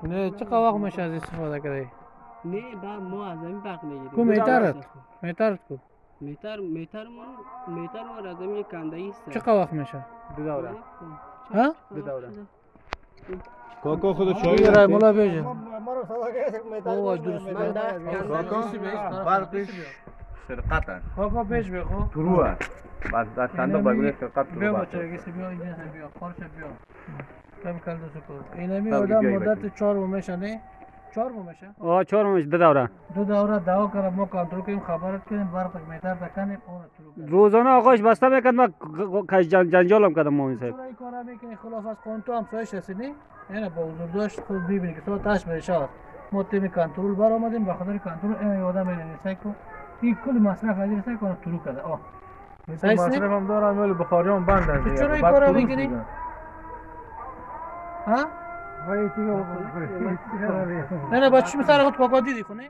نه چه وقت میشه از استفاده کردی؟ نه با ما از این برق میگیریم. کو میترت کو میتر ما از این کندهی است. چه وقت میشه؟ دو دوره. ها؟ دو دوره. کاکا خود چی شاید رای مولا بیجه؟ ما رو صدا گرفت اوه درست من ده کاکا برقش سرقتن کاکا پیش بخو تروه بعد در چند بگونه سرقت بیا تروه بچه کسی بیا اینجا بیا خارش بیا کم کل دو سکو اینمی خب، آدم بیایی مدت بچه. 4 ماه میشه نه 4 ماه میشه آه 4 ماه دو دوره. دو دوره دعوا کردم ما کنترل کنیم خبرت کنیم بار تک میتر تکنیم اون شروع کنیم روزانه آقاش بسته میکرد من جنجالم کردم مومن صاحب. چرا این کارا میکنی خلاف از قانون تو هم سایش هستی نه اینا با حضور داشت خود ببینی که تو تاش بشه ما تیم کنترل بر آمدیم به خاطر کنترل این آدم میره سعی کن این کل مصرف از سعی کنه شروع کرده آه مصرف هم دارم ولی بخاری هم بند است. تو چرا این کارا میکنی ها وای تیگه نه نه بچه مثلا خود کاکا دیدی خونه